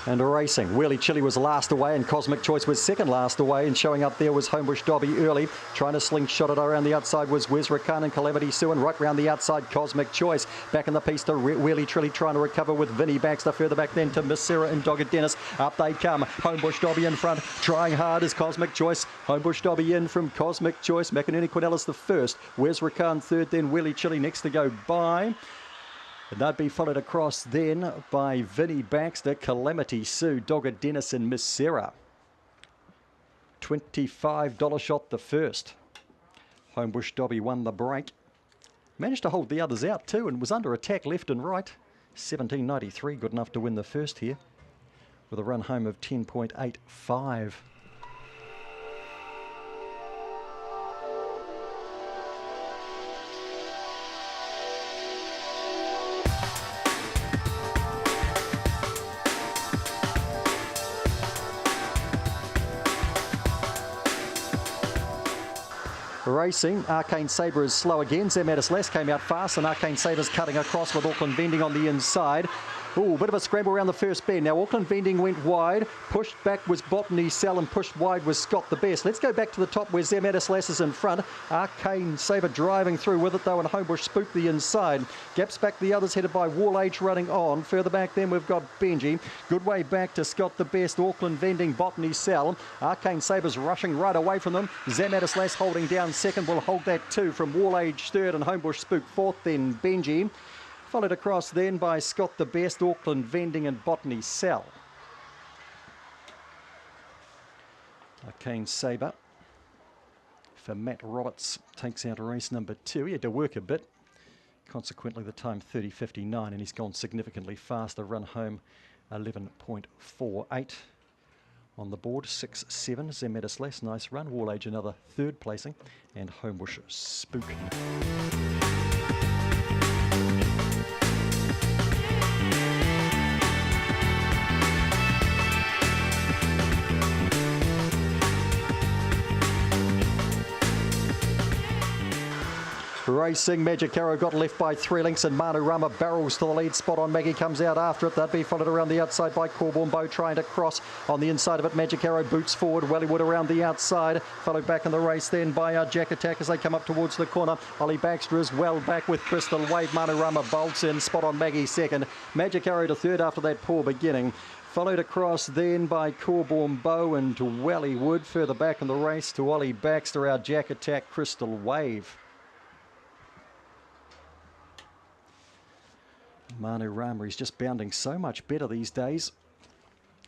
And racing. Wheelie Chili was last away and Cosmic Choice was second last away, and showing up there was Homebush Dobby early. Trying to slingshot it around the outside was Wezra Khan and Calamity Sue, and right round the outside Cosmic Choice. Back in the piece to Wheelie Chili trying to recover with Vinnie Baxter. Further back then to Miss Sarah and Dogged Dennis. Up they come. Homebush Dobby in front. Trying hard is Cosmic Choice. Homebush Dobby in from Cosmic Choice. McInerney Quinellis the first. Wezra Khan third, then Wheelie Chili next to go by. And they'd be followed across then by Vinnie Baxter, Calamity Sue, Dogged Dennis and Miss Sarah. $25 shot the first. Homebush Dobby won the break. Managed to hold the others out too and was under attack left and right. 17.93, good enough to win the first here with a run home of 10.85. Racing, Arcane Sabre is slow again. Zematis Les came out fast, and Arcane Sabre's cutting across with Auckland Vending on the inside. Ooh, bit of a scramble around the first bend. Now Auckland Vending went wide, pushed back was Botany Cell, and pushed wide was Scott the Best. Let's go back to the top where Zematis Les is in front. Arcane Sabre driving through with it though, and Homebush Spook the inside. Gaps back the others headed by Wall Age running on. Further back then we've got Benji. Good way back to Scott the Best, Auckland Vending, Botany Cell. Arcane Sabre's rushing right away from them. Zematis Les holding down second, will hold that too from Wall Age third and Homebush Spook fourth, then Benji. Followed across then by Scott the Best, Auckland Vending and Botany Cell. Arcane Sabre for Matt Roberts takes out race number 2. He had to work a bit. Consequently, the time 30.59, and he's gone significantly faster. Run home 11.48. On the board, 6-7. Zematis Les, nice run. Wall Age another third placing, and Homebush Spook. Racing, Magic Arrow got left by 3 lengths, and Manu Rama barrels to the lead spot on. Maggie comes out after it. That'd be followed around the outside by Corborn Bow trying to cross on the inside of it. Magic Arrow boots forward. Wellywood around the outside. Followed back in the race then by Jack Attack as they come up towards the corner. Ollie Baxter is well back with Crystal Wave. Manu Rama bolts in. Spot on Maggie second. Magic Arrow to third after that poor beginning. Followed across then by Corborn Bow and to Wellywood. Further back in the race to Ollie Baxter, our Jack Attack, Crystal Wave. Manu Rama is just bounding so much better these days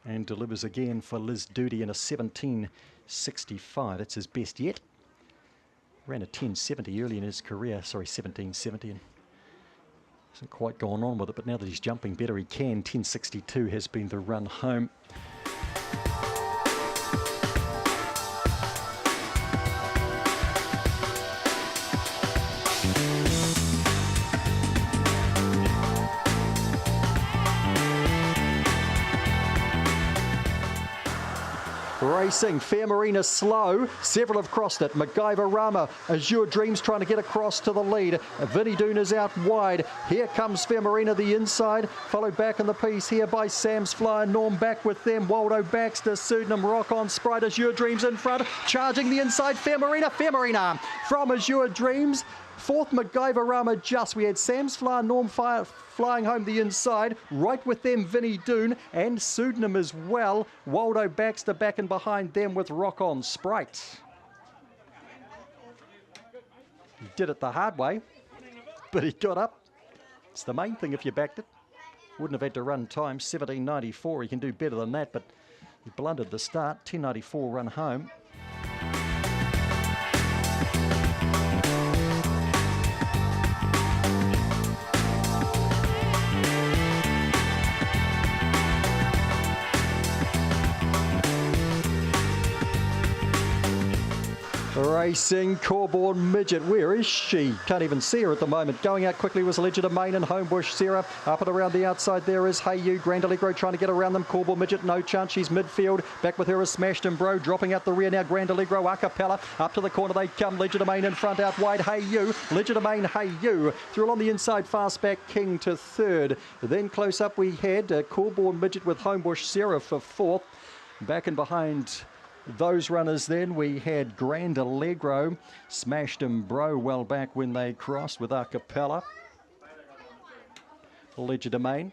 and delivers again for Liz Doody in a 17.65. That's his best yet. Ran a 10.70 early in his career, sorry, 17.70, and hasn't quite gone on with it, but now that he's jumping better he can. 10.62 has been the run home. Racing, Fair Marina slow. Several have crossed it. MacGyver Rama, Azure Dreams trying to get across to the lead. Vinnie Doon is out wide. Here comes Fair Marina the inside. Followed back in the piece here by Sam's Flyer. Norm back with them. Waldo Baxter, Pseudonym, Rock On Sprite. Azure Dreams in front. Charging the inside. Fair Marina from Azure Dreams. Fourth, MacGyver Rama just. We had Sam's Flyer, Norm flying home the inside. Right with them, Vinnie Doon and Pseudonym as well. Waldo Baxter back and behind them with Rock On Sprite. He did it the hard way, but he got up. It's the main thing if you backed it. Wouldn't have had to run time, 17.94. He can do better than that, but he blundered the start. 10.94 run home. Racing Corborn Midget. Where is she? Can't even see her at the moment. Going out quickly was Legitimane and Homebush Sarah. Up and around the outside there is Hey You. Grand Allegro trying to get around them. Corborn Midget, no chance. She's midfield. Back with her is Smashed and Bro. Dropping out the rear now. Grand Allegro a cappella. Up to the corner they come. Legitimane in front out wide. Hey You. Legitimane, Hey You. Through along the inside. Fast back King to third. Then close up we had Corborn Midget with Homebush Sarah for fourth. Back and behind those runners then we had Grand Allegro, Smashed and Bro well back when they crossed with a cappella. Legitimane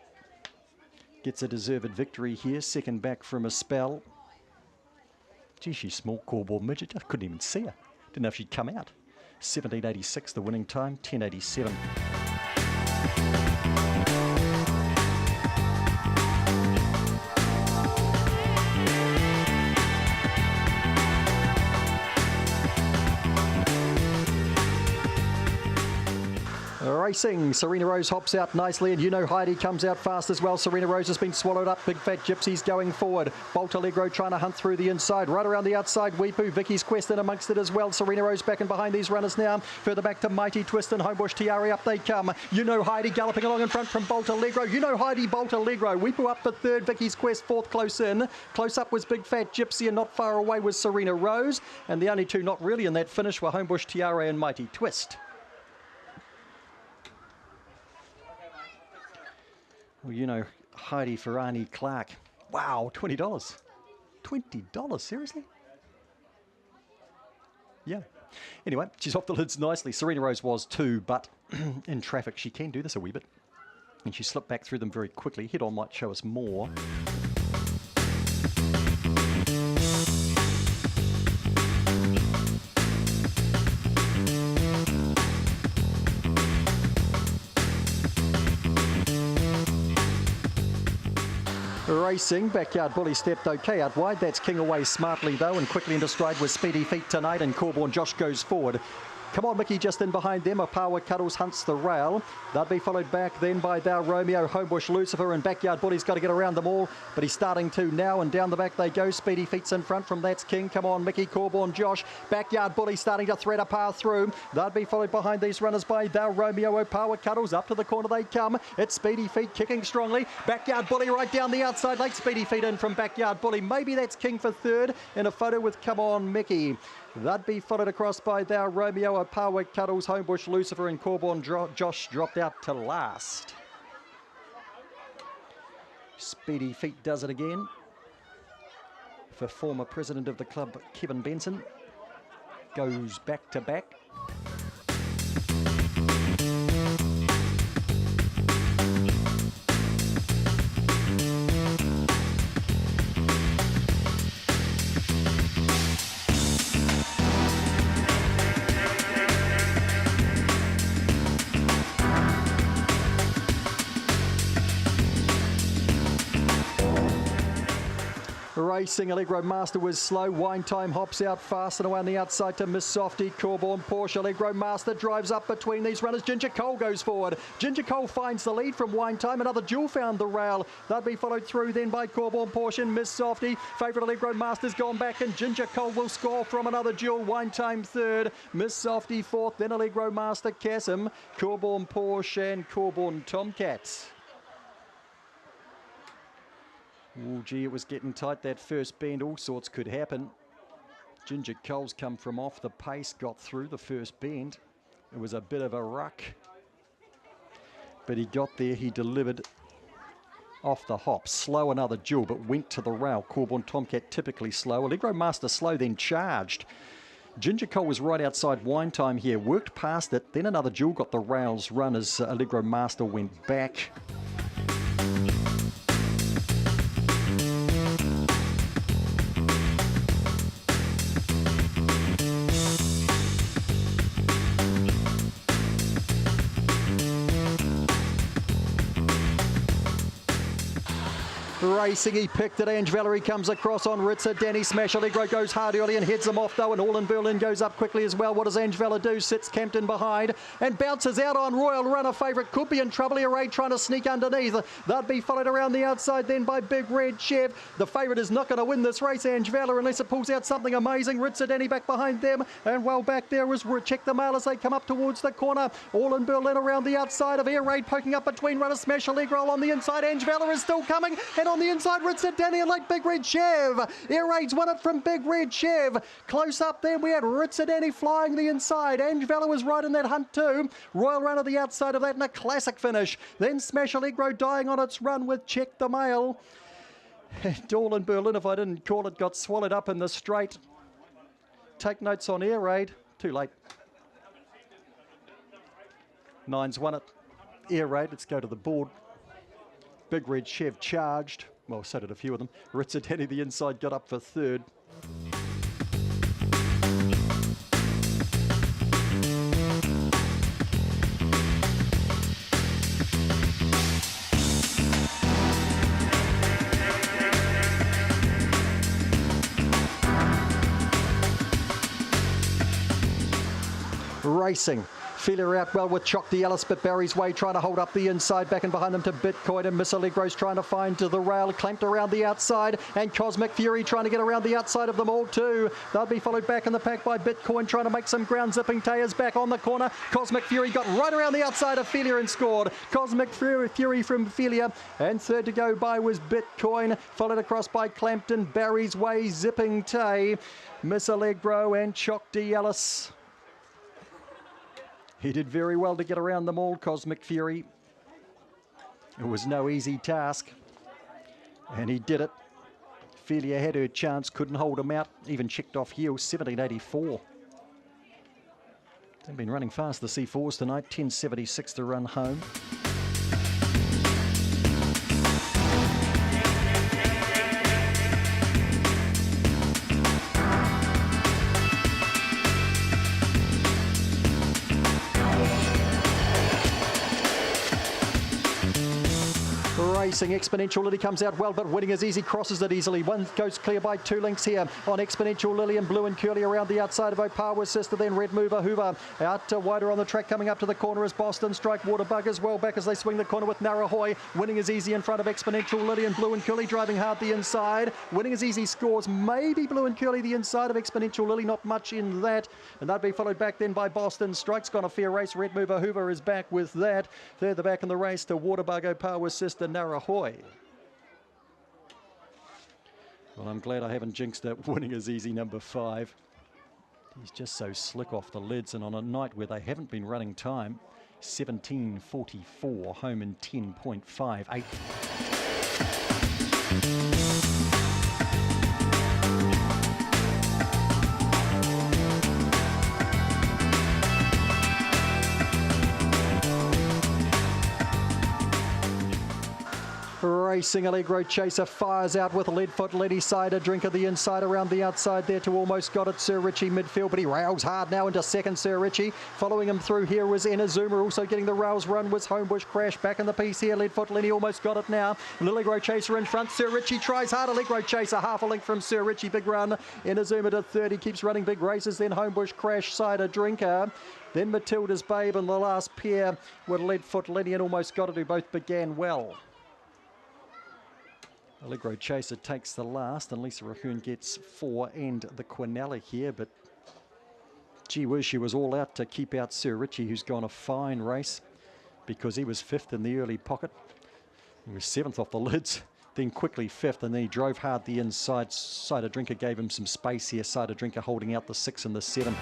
gets a deserved victory here, second back from a spell. Gee, she's small, Corborn Midget. I couldn't even see her. Didn't know if she'd come out. 17.86 the winning time, 10.87. Racing, Serena Rose hops out nicely and You Know Heidi comes out fast as well. Serena Rose has been swallowed up. Big Fat Gypsy's going forward. Bolt Allegro trying to hunt through the inside. Right around the outside, Weepu. Vicky's Quest in amongst it as well. Serena Rose back and behind these runners now. Further back to Mighty Twist and Homebush Tiari. Up they come. You Know Heidi galloping along in front from Bolt Allegro. You Know Heidi, Bolt Allegro. Weepu up for third. Vicky's Quest fourth close in. Close up was Big Fat Gypsy and not far away was Serena Rose. And the only two not really in that finish were Homebush Tiari and Mighty Twist. Well, You Know Heidi for Arnie Clark. Wow, $20. $20, seriously? Yeah. Anyway, she's off the lids nicely. Serena Rose was too, but in traffic she can do this a wee bit. And she slipped back through them very quickly. Head on might show us more. Racing, Backyard Bully stepped okay out wide. That's King away smartly though, and quickly into stride with Speedy Feet tonight, and Corborn Josh goes forward. Come on, Mickey, just in behind them. Opawa Cuddles hunts the rail. They'll be followed back then by Thou Romeo, Homebush Lucifer, and Backyard Bully's got to get around them all, but he's starting to now, and down the back they go. Speedy Feet's in front from That's King. Come on, Mickey, Corborn, Josh. Backyard Bully starting to thread a path through. They'll be followed behind these runners by Thou Romeo, Opawa Cuddles. Up to the corner they come. It's Speedy Feet kicking strongly. Backyard Bully right down the outside. Late Speedy Feet in from Backyard Bully. Maybe That's King for third in a photo with Come On, Mickey. They'd be followed across by Thou Romeo, Opawa Cuddles, Homebush Lucifer, and Corborn Josh dropped out to last. Speedy Feet does it again for former president of the club, Kevin Benson. Goes back to back. Racing, Allegro Master was slow. Wine Time hops out fast and away on the outside to Miss Softy. Corborn Porsche. Allegro Master drives up between these runners. Ginger Cole goes forward. Ginger Cole finds the lead from Wine Time. Another duel found the rail. They'll be followed through then by Corborn Porsche and Miss Softy. Favourite Allegro Master's gone back, and Ginger Cole will score from another duel. Wine Time third. Miss Softy fourth. Then Allegro Master Chasm. Corborn Porsche and Corborn Tomcats. Oh, gee, it was getting tight, that first bend. All sorts could happen. Ginger Cole's come from off the pace, got through the first bend. It was a bit of a ruck, but he got there, he delivered off the hop. Slow another duel, but went to the rail. Corborn Tomcat typically slow. Allegro Master slow, then charged. Ginger Cole was right outside Wine Time here, worked past it, then another duel got the rails run as Allegro Master went back. Racing, he picked it. Ange Valerie comes across on Ritzer. Danny Smash Allegro goes hard early and heads him off though, and All in Berlin goes up quickly as well. What does Ange Valerie do? Sits Campton behind and bounces out on Royal Runner. Favourite could be in trouble here. Ray trying to sneak underneath. They'll be followed around the outside then by Big Red Chef. The favourite is not going to win this race, Ange Valerie, unless it pulls out something amazing. Ritzer Danny back behind them, and well back there is Check the Mail as they come up towards the corner. All in Berlin around the outside of Air Raid, poking up between Runner Smash Allegro on the inside. Ange Valerie is still coming, and on the inside Ritzer Danny and like Big Red Chev. Air Raid's won it from Big Red Chev. Close up then we had Ritzer Danny flying the inside. Ange Valerie was right in that hunt too. Royal Runner the outside of that in a classic finish. Then Smash Allegro dying on its run with Check the Mail. And All in Berlin, if I didn't call it, got swallowed up in the straight. Take notes on Air Raid. Too late. Nine's won it. Air Raid, let's go to the board. Big Red Chev charged. Well, so did a few of them. Ritzer Danny the inside got up for third. Racing. Feeler out well with Choc de Ellis, but Barry's Way trying to hold up the inside. Back and behind them to Bitcoin, and Miss Allegro's trying to find to the rail, clamped around the outside, and Cosmic Fury trying to get around the outside of them all too. They'll be followed back in the pack by Bitcoin, trying to make some ground. Zipping Tayers back on the corner. Cosmic Fury got right around the outside of Felia and scored. Cosmic Fury from Felia, and third to go by was Bitcoin, followed across by Clampton, Barry's Way, Zipping Tay, Miss Allegro and Choc de Ellis. He did very well to get around them all, Cosmic Fury. It was no easy task, and he did it. Felia had her chance, couldn't hold him out, even checked off heels, 17.84. They've been running fast, the C4s tonight, 10.76 to run home. Racing, Exponential Lily comes out well, but Winning is Easy crosses it easily. One goes clear by 2 lengths here on Exponential Lily, and Blue and Curly around the outside of Opawa's sister. Then Red Mover Hoover out wider on the track, coming up to the corner is Boston Strike. Waterbug as well back as they swing the corner with Narahoy. Winning is Easy in front of Exponential Lily, and Blue and Curly driving hard the inside. Winning is Easy scores maybe Blue and Curly the inside of Exponential Lily, not much in that, and that'd be followed back then by Boston Strike's gone a fair race. Red Mover Hoover is back with that. Further back in the race to Waterbug Opawa's sister Narahoy. Well, I'm glad I haven't jinxed it. Winning is Easy, number 5. He's just so slick off the lids, and on a night where they haven't been running time, 17.44, home in 10.58. Racing, Allegro Chaser fires out with Leadfoot Letty Cider Drinker the inside around the outside there to almost got it. Sir Richie midfield, but he rails hard now into second. Sir Richie following him through here was Inazuma, also getting the rails run was Homebush Crash back in the piece here. Leadfoot Lenny almost got it now. Allegro Chaser in front. Sir Richie tries hard. Allegro Chaser half a length from Sir Richie. Big run. Inazuma to 30 keeps running big races. Then Homebush Crash, Cider Drinker. Then Matilda's Babe and the last pair with Leadfoot Lenny, and almost got it, who both began well. Allegro Chaser takes the last, and Lisa Rahun gets 4 and the Quinella here, but gee whiz, she was all out to keep out Sir Richie, who's gone a fine race because he was 5th in the early pocket. He was 7th off the lids, then quickly 5th, and then he drove hard the inside. Cider Drinker gave him some space here. Cider Drinker holding out the 6 and the 7.